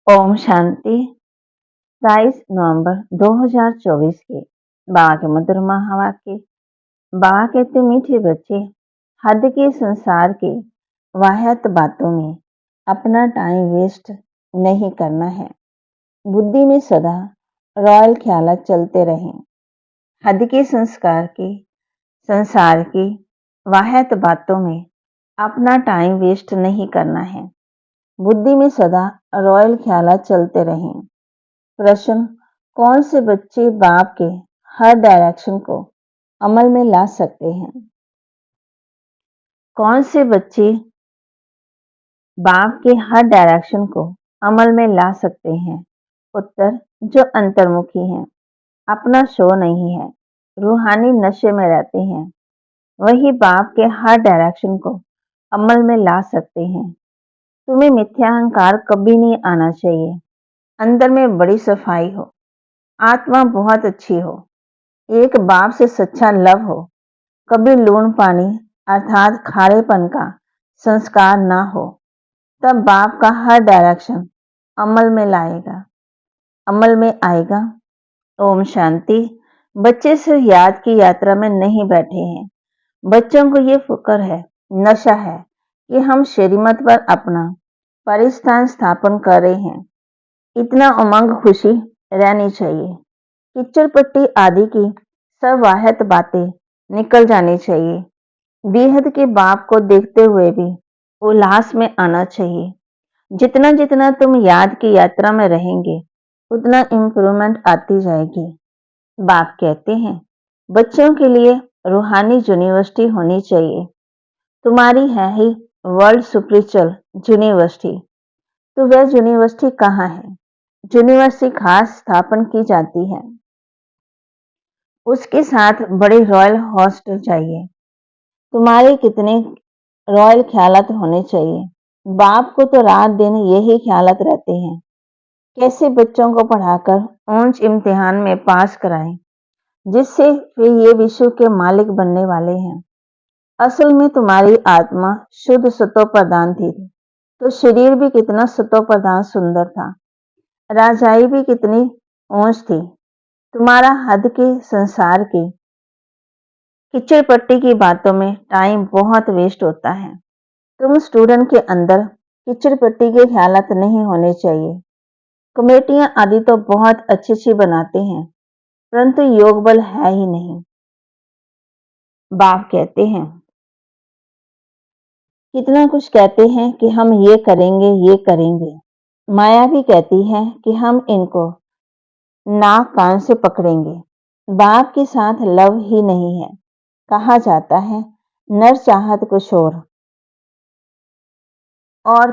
ओम शांति। 22 नवंबर 2024 के बाबा के मधुर महावाक्य। बाबा कहते मीठे बच्चे, हद के संसार के वाह्यत बातों में अपना टाइम वेस्ट नहीं करना है। बुद्धि में सदा रॉयल ख्यालात चलते रहें। हद के संसार की वाह्यत बातों में अपना टाइम वेस्ट नहीं करना है। बुद्धि में सदा रॉयल ख्यालात चलते रहें। प्रश्न: कौन से बच्चे बाप के हर डायरेक्शन को अमल में ला सकते हैं? कौन से बच्चे बाप के हर डायरेक्शन को अमल में ला सकते हैं? उत्तर: जो अंतर्मुखी हैं, अपना शो नहीं है, रूहानी नशे में रहते हैं, वही बाप के हर डायरेक्शन को अमल में ला सकते हैं। तुम्हें मिथ्या अहंकार कभी नहीं आना चाहिए। अंदर में बड़ी सफाई हो, आत्मा बहुत अच्छी हो, एक बाप से सच्चा लव हो, कभी लूण पानी अर्थात खारेपन का संस्कार ना हो, तब बाप का हर डायरेक्शन अमल में आएगा। ओम शांति। बच्चे सिर्फ याद की यात्रा में नहीं बैठे हैं। बच्चों को ये फिक्र है, नशा है कि हम श्रीमत पर अपना परिस्थान स्थापन कर रहे हैं। इतना उमंग खुशी रहनी चाहिए। किच्चर पट्टी आदि की सब वाहियत बातें निकल जानी चाहिए। बेहद के बाप को देखते हुए भी उल्लास में आना चाहिए। जितना जितना तुम याद की यात्रा में रहेंगे, उतना इम्प्रूवमेंट आती जाएगी। बाप कहते हैं, बच्चों के लिए रूहानी यूनिवर्सिटी होनी चाहिए। तुम्हारी है ही वर्ल्ड स्पिरिचुअल यूनिवर्सिटी। तो वह यूनिवर्सिटी कहाँ है? यूनिवर्सिटी खास स्थापन की जाती है, उसके साथ बड़े रॉयल हॉस्टल चाहिए। तुम्हारे कितने रॉयल ख्यालात होने चाहिए। बाप को तो रात दिन यही ख्यालात रहते हैं, कैसे बच्चों को पढ़ाकर ऊंच इम्तिहान में पास कराएं, जिससे वे ये विश्व के मालिक बनने वाले हैं। असल में तुम्हारी आत्मा शुद्ध सतो प्रधान थी, तो शरीर भी कितना सतो प्रधान सुंदर था, राजाई भी कितनी ऊंच थी। तुम्हारा हद के संसार की किच्चर पट्टी की बातों में टाइम बहुत वेस्ट होता है। तुम स्टूडेंट के अंदर किच्चर पट्टी के ख्यालात नहीं होने चाहिए। कमेटियां आदि तो बहुत अच्छी बनाते हैं, परंतु योग बल है ही नहीं। बाप कहते हैं, कितना कुछ कहते हैं कि हम ये करेंगे। माया भी कहती है कि हम इनको नाक कान से पकड़ेंगे। बाप के साथ लव ही नहीं है। कहा जाता है, नर चाहत कुछ और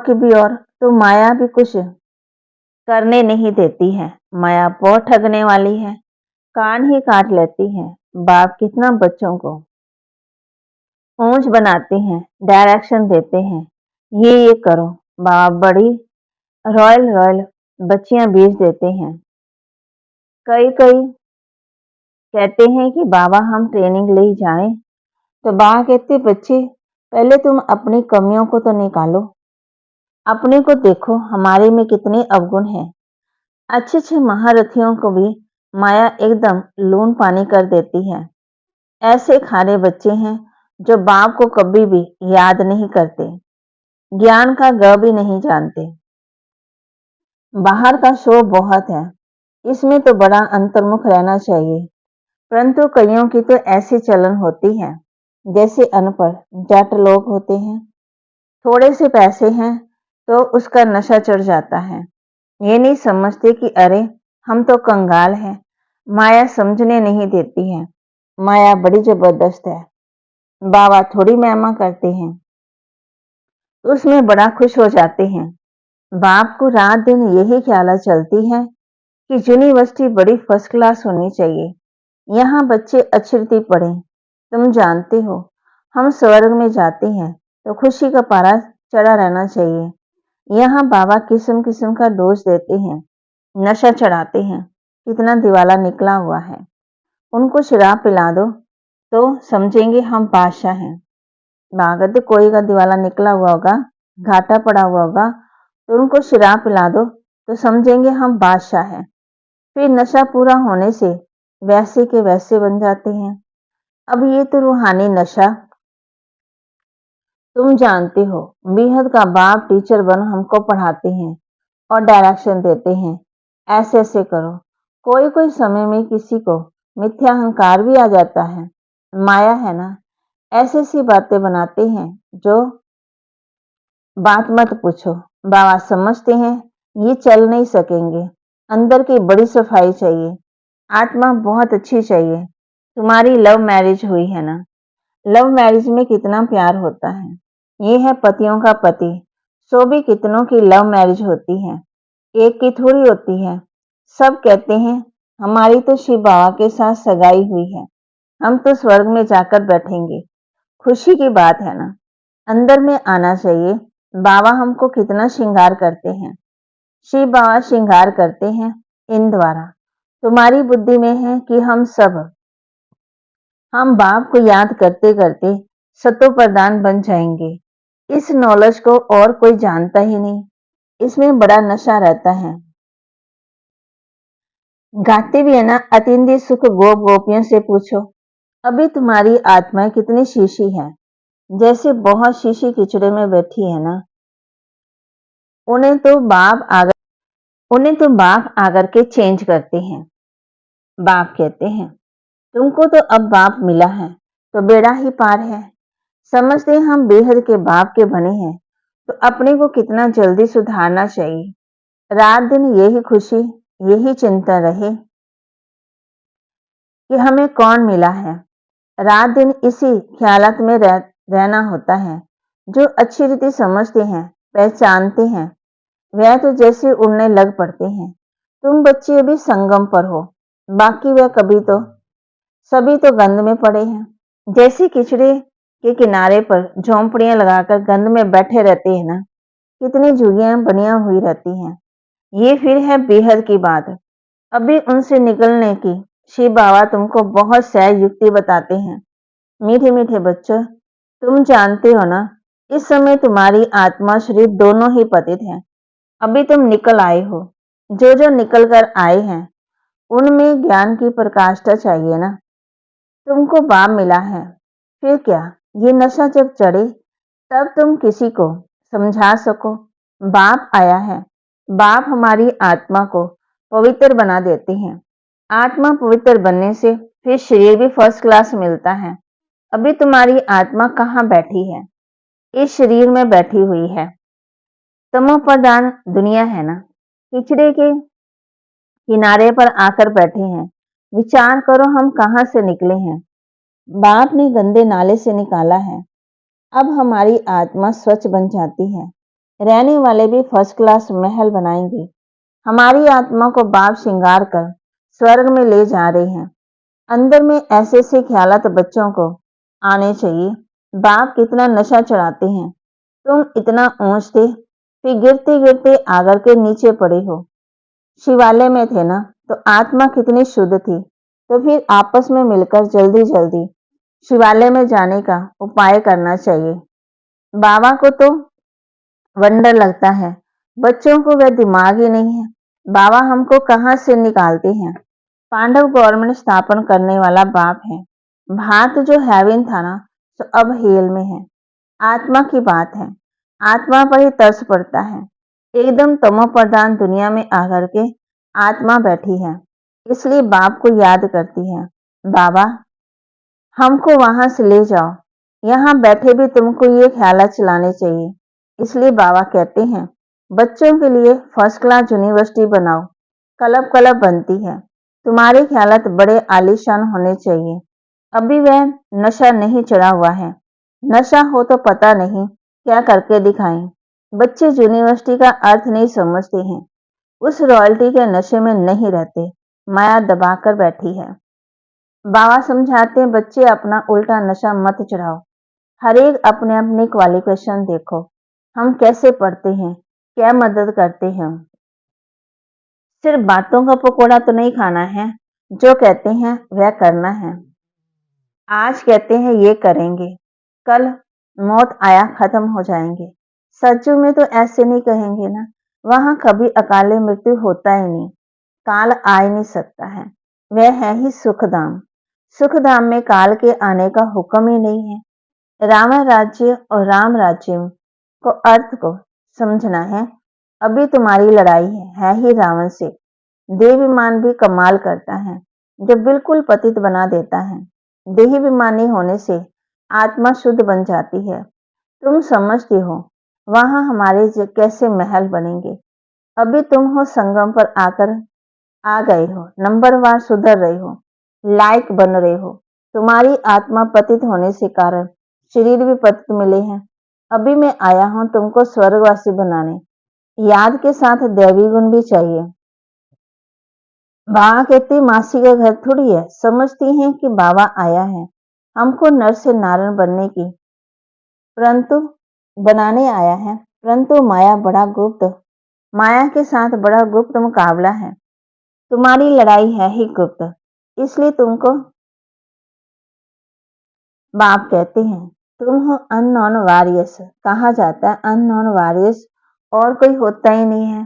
कि भी और, तो माया भी कुछ करने नहीं देती है। माया बहुत ठगने वाली है, कान ही काट लेती है। बाप कितना बच्चों को ऊंच बनाते हैं, डायरेक्शन देते हैं, ये करो। बाप बड़ी रॉयल बच्चियां बीज देते हैं। कई कहते हैं कि बाबा हम ट्रेनिंग ले जाएं, तो बाबा कहते बच्चे पहले तुम अपनी कमियों को तो निकालो, अपने को देखो हमारे में कितने अवगुण हैं। अच्छे महारथियों को भी माया एकदम लून पानी कर देती है। ऐसे खारे बच्चे हैं जो बाप को कभी भी याद नहीं करते, ज्ञान का ग भी नहीं जानते। बाहर का शो बहुत है, इसमें तो बड़ा अंतर्मुख रहना चाहिए, परंतु कईयों की तो ऐसी चलन होती है जैसे अनपढ़ जाट लोग होते हैं। थोड़े से पैसे हैं तो उसका नशा चढ़ जाता है। ये नहीं समझते कि अरे हम तो कंगाल हैं। माया समझने नहीं देती है। माया बड़ी जबरदस्त है। बाबा थोड़ी महिमा करते हैं, उसमें बड़ा खुश हो जाते हैं। बाप को रात दिन यही ख्याल चलती है कि यूनिवर्सिटी बड़ी फर्स्ट क्लास होनी चाहिए, यहाँ बच्चे अच्छी रीति पढ़ें। तुम जानते हो, हम स्वर्ग में जाते हैं तो खुशी का पारा चढ़ा रहना चाहिए। यहाँ बाबा किस्म किस्म का डोज देते हैं, नशा चढ़ाते हैं। कितना दिवाला निकला हुआ है। उनको शराब पिला दो तो समझेंगे हम बादशाह हैं। बागद कोई का दिवाला निकला हुआ होगा, घाटा पड़ा हुआ होगा, तो उनको शराब पिला दो तो समझेंगे हम बादशाह हैं। फिर नशा पूरा होने से वैसे के वैसे बन जाते हैं। अब ये तो रूहानी नशा तुम जानते हो, बेहद का बाप टीचर बन हमको पढ़ाते हैं और डायरेक्शन देते हैं, ऐसे ऐसे करो। कोई कोई समय में किसी को मिथ्या अहंकार भी आ जाता है। माया है ना, ऐसी ऐसी बातें बनाते हैं जो बात मत पूछो। बाबा समझते हैं ये चल नहीं सकेंगे। अंदर की बड़ी सफाई चाहिए, आत्मा बहुत अच्छी चाहिए। तुम्हारी लव मैरिज हुई है ना, लव मैरिज में कितना प्यार होता है। ये है पतियों का पति। सो भी कितनों की लव मैरिज होती है, एक की थोड़ी होती है। सब कहते हैं हमारी तो शिव बाबा के साथ सगाई हुई है, हम तो स्वर्ग में जाकर बैठेंगे। खुशी की बात है ना, अंदर में आना चाहिए। बाबा हमको कितना श्रृंगार करते हैं। शिव बाबा श्रृंगार करते हैं इन द्वारा। तुम्हारी बुद्धि में है कि हम बाप को याद करते करते सतो प्रधान बन जाएंगे। इस नॉलेज को और कोई जानता ही नहीं। इसमें बड़ा नशा रहता है। गाते भी है ना, अतिंद्रिय सुख गोप गोपियों से पूछो। अभी तुम्हारी आत्मा कितनी शीशी है, जैसे बहुत शीशी किचड़े में बैठी है ना। उन्हें तो बाप आकर उन्हें तो बाप आकर के चेंज करते हैं। बाप कहते हैं तुमको तो अब बाप मिला है तो बेड़ा ही पार है। समझते हैं हम बेहद के बाप के बने हैं तो अपने को कितना जल्दी सुधारना चाहिए। रात दिन यही खुशी, यही चिंता रहे कि हमें कौन मिला है। रात दिन इसी ख्यालात में रहना होता है। जो अच्छी रीति समझते हैं, पहचानते हैं, वह तो जैसे उड़ने लग पड़ते हैं। तुम बच्चे अभी संगम पर हो, बाकी वह कभी तो सभी तो गंध में पड़े हैं। जैसे किचड़े के किनारे पर झोंपड़ियां लगाकर गंध में बैठे रहते हैं ना, कितनी झुग्गियां बनिया हुई रहती हैं। ये फिर है बेहद की बात। अभी उनसे निकलने की शिव बाबा तुमको बहुत सहज युक्ति बताते हैं। मीठे मीठे बच्चों, तुम जानते हो ना, इस समय तुम्हारी आत्मा शरीर दोनों ही पतित हैं। अभी तुम निकल आए हो। जो जो निकल कर आए हैं उनमें ज्ञान की प्रकाष्ठा चाहिए ना। तुमको बाप मिला है, फिर क्या, ये नशा जब चढ़े तब तुम किसी को समझा सको। बाप आया है। बाप हमारी आत्मा को पवित्र बना देते हैं। आत्मा पवित्र बनने से फिर शरीर भी फर्स्ट क्लास मिलता है। अभी तुम्हारी आत्मा कहाँ बैठी है? इस शरीर में बैठी हुई है। तमो प्रधान दुनिया है ना, किचड़े के किनारे पर आकर बैठे हैं। विचार करो हम कहाँ से निकले हैं। बाप ने गंदे नाले से निकाला है। अब हमारी आत्मा स्वच्छ बन जाती है। रहने वाले भी फर्स्ट क्लास महल बनाएंगे। हमारी आत्मा को बाप श्रृंगार कर स्वर्ग में ले जा रहे हैं। अंदर में ऐसे ऐसे ख्यालात बच्चों को आने चाहिए। बाप कितना नशा चढ़ाते हैं। तुम इतना ऊंच थे, फिर गिरते गिरते आगर के नीचे पड़े हो। शिवालय में थे ना, तो आत्मा कितनी शुद्ध थी। तो फिर आपस में मिलकर जल्दी जल्दी शिवालय में जाने का उपाय करना चाहिए। बाबा को तो वंडर लगता है, बच्चों को वह दिमाग ही नहीं है। बाबा हमको कहाँ से निकालते हैं। पांडव गवर्नमेंट स्थापन करने वाला बाप है। भारत जो हेवन था ना, तो अब हेल में है। आत्मा की बात है, आत्मा पर ही तरस पड़ता है। एकदम तमो प्रधान दुनिया में आकर के आत्मा बैठी है, इसलिए बाप को याद करती है। बाबा हमको वहां से ले जाओ। यहाँ बैठे भी तुमको ये ख्यालात चलाने चाहिए। इसलिए बाबा कहते हैं बच्चों के लिए फर्स्ट क्लास यूनिवर्सिटी बनाओ। कलब कलब बनती है। तुम्हारे ख्यालात बड़े आलीशान होने चाहिए। अभी वह नशा नहीं चढ़ा हुआ है। नशा हो तो पता नहीं क्या करके दिखाएं। बच्चे यूनिवर्सिटी का अर्थ नहीं समझते हैं। उस रॉयल्टी के नशे में नहीं रहते। माया दबाकर बैठी है। बाबा समझाते हैं बच्चे अपना उल्टा नशा मत चढ़ाओ। हर एक अपने अपने क्वालिफिकेशन देखो। हम कैसे पढ़ते हैं, क्या मदद करते हैं। सिर्फ बातों का पकोड़ा तो नहीं खाना है। जो कहते हैं वह करना है। आज कहते हैं ये करेंगे, कल मौत आया खत्म हो जाएंगे। सच्चू में तो ऐसे नहीं कहेंगे ना। वहां कभी अकाले मृत्यु होता ही नहीं, काल आ ही नहीं सकता है। वह है ही सुखधाम। सुखधाम में काल के आने का हुक्म ही नहीं है। रावण राज्य और राम राज्य को अर्थ को समझना है। अभी तुम्हारी लड़ाई है ही रावण से। देहाभिमान भी कमाल करता है, जो बिल्कुल पतित बना देता है। देहाभिमानी होने से आत्मा शुद्ध बन जाती है। तुम समझती हो वहां हमारे कैसे महल बनेंगे। अभी तुम हो संगम पर आकर आ गए हो, नंबरवार सुधर रहे हो, लायक बन रहे हो। तुम्हारी आत्मा पतित होने से कारण शरीर भी पतित मिले हैं। अभी मैं आया हूं तुमको स्वर्गवासी बनाने। याद के साथ दैवी गुण भी चाहिए। बाबा कहती मासी का घर थोड़ी है, समझती हैं कि बाबा आया है हमको नर से नारायण बनने की परंतु बनाने आया है। परंतु माया बड़ा गुप्त, माया के साथ बड़ा गुप्त मुकाबला है। तुम्हारी लड़ाई है ही गुप्त, इसलिए तुमको बाप कहते हैं। तुम हो अननोन वॉरियर्स, कहा जाता है अननोन वॉरियर्स और कोई होता ही नहीं है।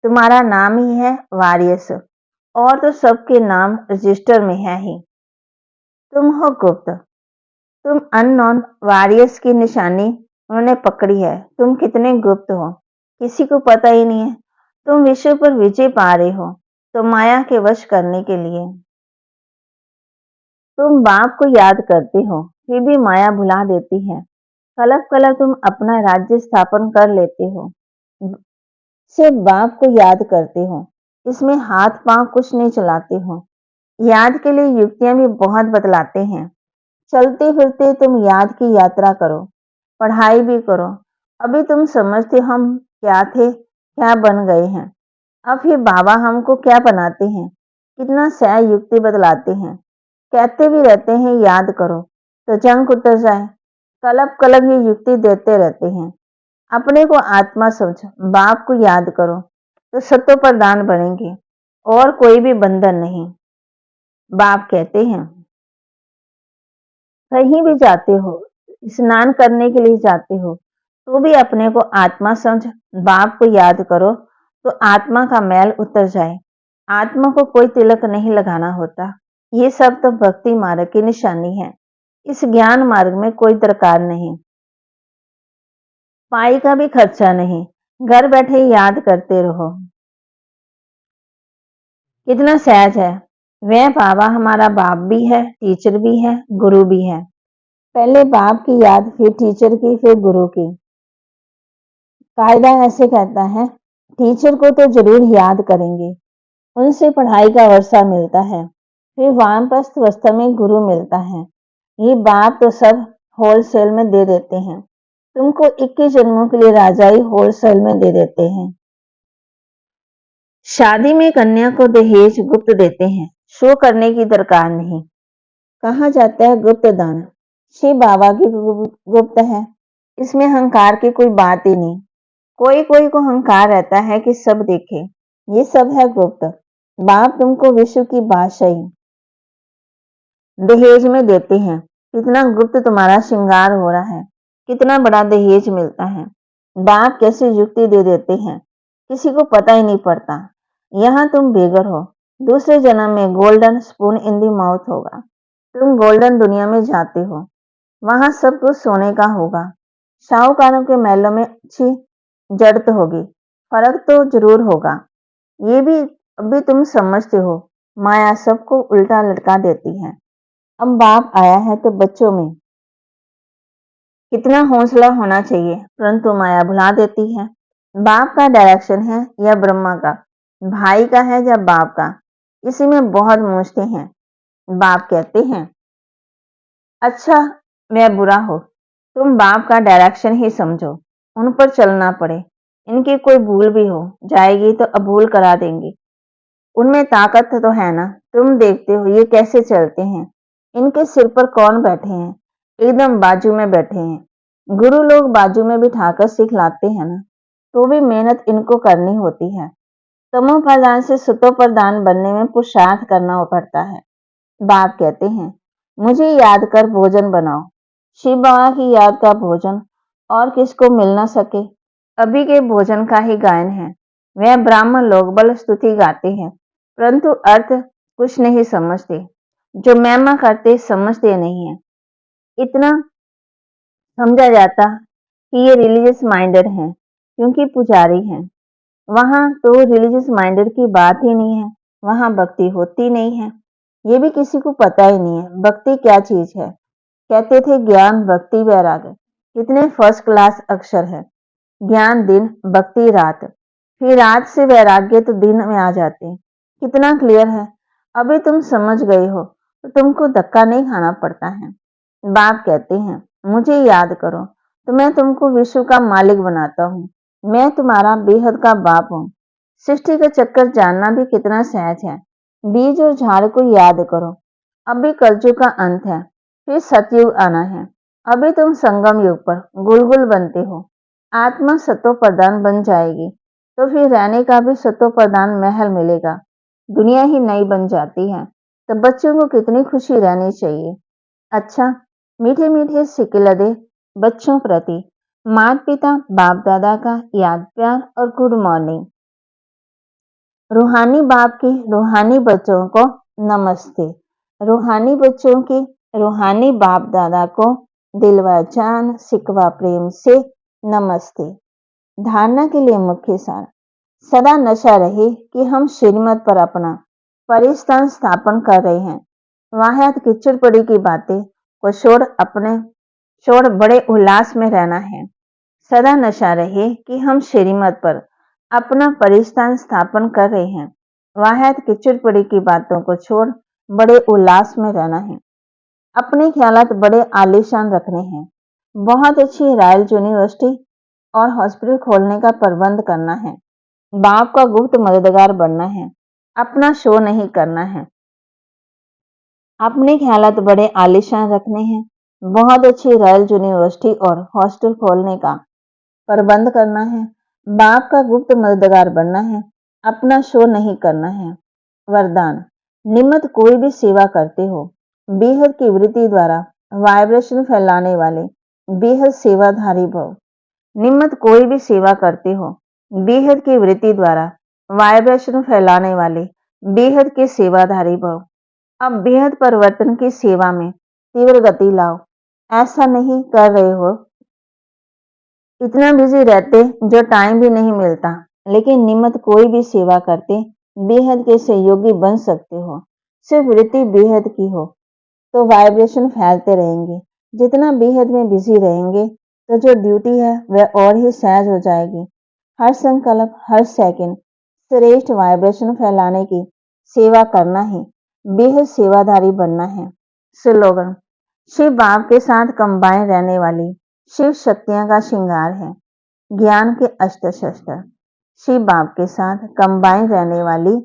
तुम्हारा नाम ही है वॉरियर्स, और तो सबके नाम रजिस्टर में है ही। तुम हो गुप्त, तुम अननोन वॉरियर्स की निशानी उन्होंने पकड़ी है। तुम कितने गुप्त हो, किसी को पता ही नहीं है। तुम विश्व पर विजय पा रहे हो, तो माया के वश करने के लिए। तुम बाप को याद करते हो, फिर भी माया भुला देती है। कलप कलप तुम अपना राज्य स्थापन कर लेते हो, सिर्फ बाप को याद करते हो। इसमें हाथ पांव कुछ नहीं चलाते हो। याद के लिए युक्तियां भी बहुत बतलाते हैं। चलते फिरते तुम याद की यात्रा करो, पढ़ाई भी करो। अभी तुम समझते हो हम क्या थे, क्या बन गए हैं। अब फिर बाबा हमको क्या बनाते हैं। कितना सह युक्ति बतलाते हैं। कहते भी रहते हैं याद करो तो जंग उतर जाए। कलप कलप ये युक्ति देते रहते हैं। अपने को आत्मा समझ, बाप को याद करो तो सत्व प्रदान बनेंगे और कोई भी बंधन नहीं। बाप कहते हैं कहीं भी जाते हो, स्नान करने के लिए जाते हो, तो भी अपने को आत्मा समझ, बाप को याद करो तो आत्मा का मैल उतर जाए। आत्मा को कोई तिलक नहीं लगाना होता। ये सब तो भक्ति मार्ग की निशानी है। इस ज्ञान मार्ग में कोई दरकार नहीं, पाई का भी खर्चा नहीं। घर बैठे याद करते रहो। कितना सहज है। वह बाबा हमारा बाप भी है, टीचर भी है, गुरु भी है। पहले बाप की याद, फिर टीचर की, फिर गुरु की। कायदा ऐसे कहता है, टीचर को तो जरूर याद करेंगे, उनसे पढ़ाई का वर्षा मिलता है। फिर वानप्रस्थ अवस्था में गुरु मिलता है। ये बाप तो सब होलसेल में दे देते हैं। तुमको 21 जन्मों के लिए राजा ही होलसेल में दे देते हैं। शादी में कन्या को दहेज गुप्त देते हैं, शो करने की दरकार नहीं। कहा जाता है गुप्त दान शिव बाबा की गुप्त है। इसमें अहंकार की कोई बात ही नहीं। कोई कोई को अहंकार रहता है कि सब देखे, ये सब है गुप्त। बाप तुमको विश्व की बादशाही दहेज में देते हैं। कितना गुप्त तुम्हारा श्रृंगार हो रहा है, कितना बड़ा दहेज मिलता है। बाप कैसी युक्ति दे देते हैं, किसी को पता ही नहीं पड़ता। यहाँ तुम बेघर हो, दूसरे जन्म में golden spoon in the mouth होगा। तुम गोल्डन दुनिया में जाते हो, वहां सब कुछ सोने का होगा। शाहूकारों के महलों में अच्छी जड़त होगी, फर्क तो जरूर होगा। ये भी अभी तुम समझते हो, माया सबको उल्टा लटका देती है। अब बाप आया है तो बच्चों में कितना हौसला होना चाहिए, परंतु माया भुला देती है। बाप का डायरेक्शन है या ब्रह्मा का, भाई का है या बाप का, इसी में बहुत मूझते हैं। बाप कहते हैं अच्छा मैं बुरा हो, तुम बाप का डायरेक्शन ही समझो, उन पर चलना पड़े। इनकी कोई भूल भी हो जाएगी तो अभूल करा देंगे। उनमें ताकत तो है ना, तुम देखते हो ये कैसे चलते हैं। इनके सिर पर कौन बैठे हैं, एकदम बाजू में बैठे हैं। गुरु लोग बाजू में बिठाकर सिखलाते हैं ना, तो भी मेहनत इनको करनी होती है। तमो प्रधान से सतो प्रधान बनने में पुरुषार्थ करना पड़ता है। बाप कहते हैं मुझे याद कर भोजन बनाओ। शिव बाबा की याद का भोजन और किसको मिल ना सके। अभी के भोजन का ही गायन है। वह ब्राह्मण लोग बल स्तुति गाते हैं, परंतु अर्थ कुछ नहीं समझते। जो महिमा करते समझते नहीं है। इतना समझा जाता कि ये रिलीजियस माइंडेड हैं, क्योंकि पुजारी हैं। वहां तो रिलीजियस माइंडेड की बात ही नहीं है, वहां भक्ति होती नहीं है। ये भी किसी को पता ही नहीं है भक्ति क्या चीज है। कहते थे ज्ञान भक्ति वैराग्य, कितने फर्स्ट क्लास अक्षर है। ज्ञान दिन, भक्ति रात, फिर रात से वैराग्य तो दिन में आ जाते हैं। कितना क्लियर है। अभी तुम समझ गए हो तो तुमको धक्का नहीं खाना पड़ता है। बाप कहते हैं मुझे याद करो तो मैं तुमको विश्व का मालिक बनाता हूँ। मैं तुम्हारा बेहद का बाप हूँ। सृष्टि का चक्कर जानना भी कितना सहज है। बीज और झाड़ को याद करो। अभी कलयुग का अंत है, फिर सतयुग आना है। अभी तुम संगम युग पर गुलगुल बनते हो। आत्मा सतो प्रधान बन जाएगी तो फिर रहने का भी सतो प्रधान महल मिलेगा। दुनिया ही नई बन जाती है तो बच्चों को कितनी खुशी रहनी चाहिए। अच्छा, मीठे मीठे सिकलदे बच्चों प्रति माता पिता बाप दादा का याद प्यार और गुड मॉर्निंग। रूहानी बाप की रूहानी बच्चों को नमस्ते। रूहानी बच्चों की रूहानी बाप दादा को दिल व जान सिकवा प्रेम से नमस्ते। धारणा के लिए मुख्य सार। सदा नशा रहे कि हम श्रीमत पर अपना परिस्थान स्थापन कर रहे हैं। वाहियात कीचड़ पड़ी की बातें को छोड़ बड़े उल्लास में रहना है। सदा नशा रहे कि हम श्रीमत पर अपना परिस्थान स्थापन कर रहे हैं। वाहियात कीचड़ पड़ी की बातों को छोड़ बड़े उल्लास में रहना है। अपने ख्यालात बड़े आलीशान रखने हैं। बहुत अच्छी रॉयल यूनिवर्सिटी और हॉस्पिटल खोलने का प्रबंध करना है। बाप का गुप्त मददगार बनना है। अपना शो नहीं करना है। अपने ख्यालात बड़े आलीशान रखने हैं। बहुत अच्छी रॉयल यूनिवर्सिटी और हॉस्टल खोलने का प्रबंध करना है। बाप का गुप्त मददगार बनना है। अपना शो नहीं करना है। वरदान। निमित्त कोई भी सेवा करते हो, बेहद की वृत्ति द्वारा वाइब्रेशन फैलाने वाले बेहद सेवाधारी भव। निमित्त कोई भी सेवा करते हो, बेहद की वृत्ति द्वारा वाइब्रेशन फैलाने वाले बेहद के सेवाधारी भव। अब बेहद परिवर्तन की सेवा में तीव्र गति लाओ। ऐसा नहीं कर रहे हो, इतना बिजी रहते जो टाइम भी नहीं मिलता, लेकिन निमित्त कोई भी सेवा करते बेहद के सहयोगी बन सकते हो। सिर्फ वृत्ति बेहद की हो तो वाइब्रेशन फैलते रहेंगे। जितना बेहद में बिजी रहेंगे तो जो ड्यूटी है वह और ही सहज हो जाएगी। हर संकल्प, हर सेकंड श्रेष्ठ वाइब्रेशन फैलाने की सेवा करना ही बेहद सेवाधारी बनना है। स्लोगन। शिव बाप के साथ कंबाइन रहने वाली शिव शक्तियां का श्रृंगार है ज्ञान के अस्त्र शस्त्र। शिव बाप के साथ कंबाइन रहने वाली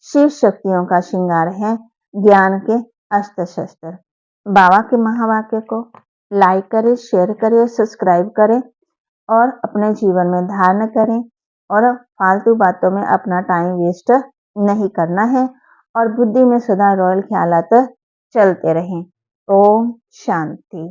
शिव शक्तियों का श्रृंगार है ज्ञान के अस्त्र शस्त्र। बाबा के महावाक्य को लाइक करें, शेयर करें और सब्सक्राइब करें और अपने जीवन में धारण करें और फालतू बातों में अपना टाइम वेस्ट नहीं करना है और बुद्धि में सदा रॉयल ख्यालात चलते रहें। ओम शांति।